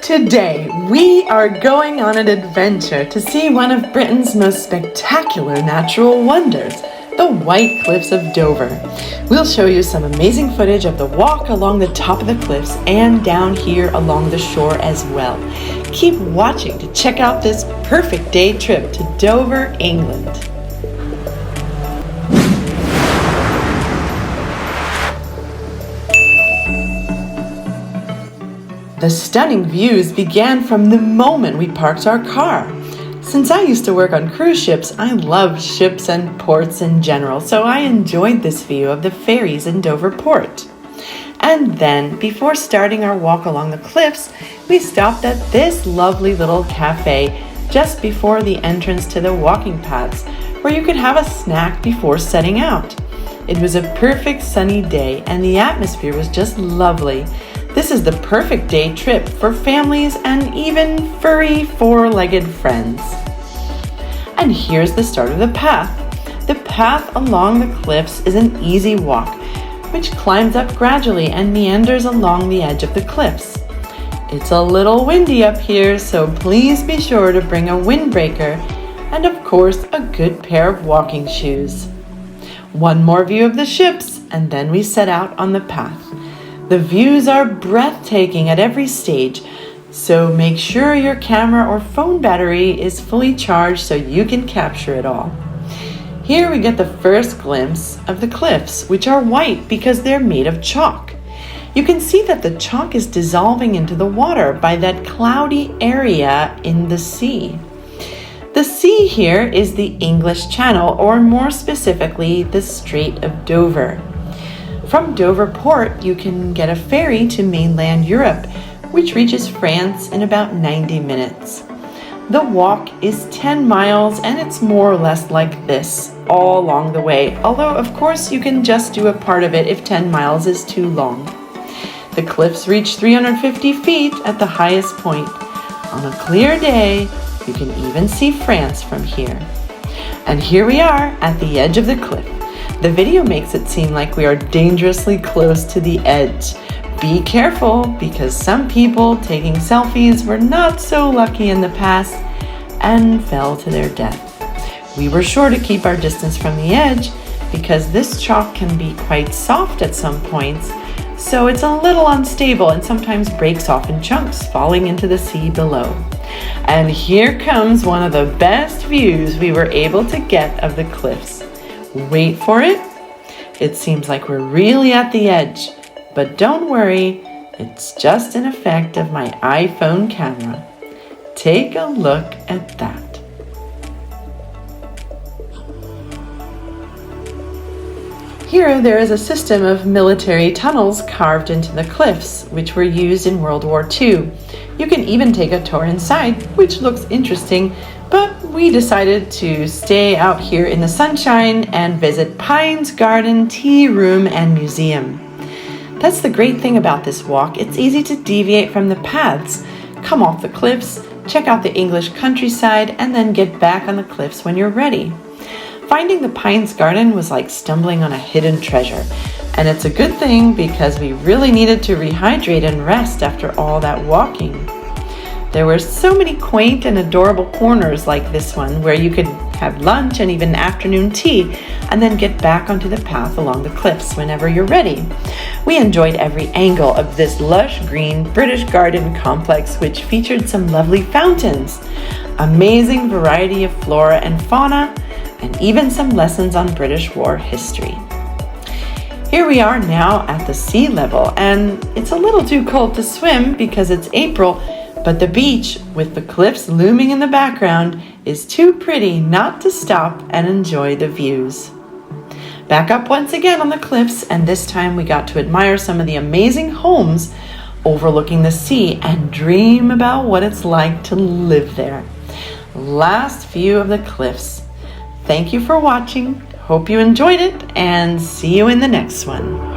Today, we are going on an adventure to see one of Britain's most spectacular natural wonders, the White Cliffs of Dover. We'll show you some amazing footage of the walk along the top of the cliffs and down here along the shore as well. Keep watching to check out this perfect day trip to Dover, England. The stunning views began from the moment we parked our car. Since I used to work on cruise ships, I love ships and ports in general, so I enjoyed this view of the ferries in Dover Port. And then, before starting our walk along the cliffs, we stopped at this lovely little cafe just before the entrance to the walking paths, where you could have a snack before setting out. It was a perfect sunny day, and the atmosphere was just lovely. This is the perfect day trip for families and even furry four-legged friends. And here's the start of the path. The path along the cliffs is an easy walk, which climbs up gradually and meanders along the edge of the cliffs. It's a little windy up here, so please be sure to bring a windbreaker and of course a good pair of walking shoes. One more view of the ships and then we set out on the path. The views are breathtaking at every stage, so make sure your camera or phone battery is fully charged so you can capture it all. Here we get the first glimpse of the cliffs, which are white because they're made of chalk. You can see that the chalk is dissolving into the water by that cloudy area in the sea. The sea here is the English Channel, or more specifically, the Strait of Dover. From Dover Port, you can get a ferry to mainland Europe, which reaches France in about 90 minutes. The walk is 10 miles and it's more or less like this all along the way, although of course you can just do a part of it if 10 miles is too long. The cliffs reach 350 feet at the highest point. On a clear day, you can even see France from here. And here we are at the edge of the cliff. The video makes it seem like we are dangerously close to the edge. Be careful, because some people taking selfies were not so lucky in the past and fell to their death. We were sure to keep our distance from the edge because this chalk can be quite soft at some points, so it's a little unstable and sometimes breaks off in chunks, falling into the sea below. And here comes one of the best views we were able to get of the cliffs. Wait for it. It seems like we're really at the edge, but don't worry, it's just an effect of my iPhone camera. Take a look at that. Here there is a system of military tunnels carved into the cliffs, which were used in World War II. You can even take a tour inside, which looks interesting, but we decided to stay out here in the sunshine and visit Pine's Garden Tea Room and Museum. That's the great thing about this walk. It's easy to deviate from the paths, come off the cliffs, check out the English countryside, and then get back on the cliffs when you're ready. Finding the Pine's Garden was like stumbling on a hidden treasure, and it's a good thing because we really needed to rehydrate and rest after all that walking. There were so many quaint and adorable corners like this one where you could have lunch and even afternoon tea and then get back onto the path along the cliffs whenever you're ready. We enjoyed every angle of this lush green British garden complex, which featured some lovely fountains, amazing variety of flora and fauna, and even some lessons on British war history. Here we are now at the sea level, and it's a little too cold to swim because it's April, but the beach, with the cliffs looming in the background, is too pretty not to stop and enjoy the views. Back up once again on the cliffs, and this time we got to admire some of the amazing homes overlooking the sea and dream about what it's like to live there. Last view of the cliffs. Thank you for watching. Hope you enjoyed it, and see you in the next one.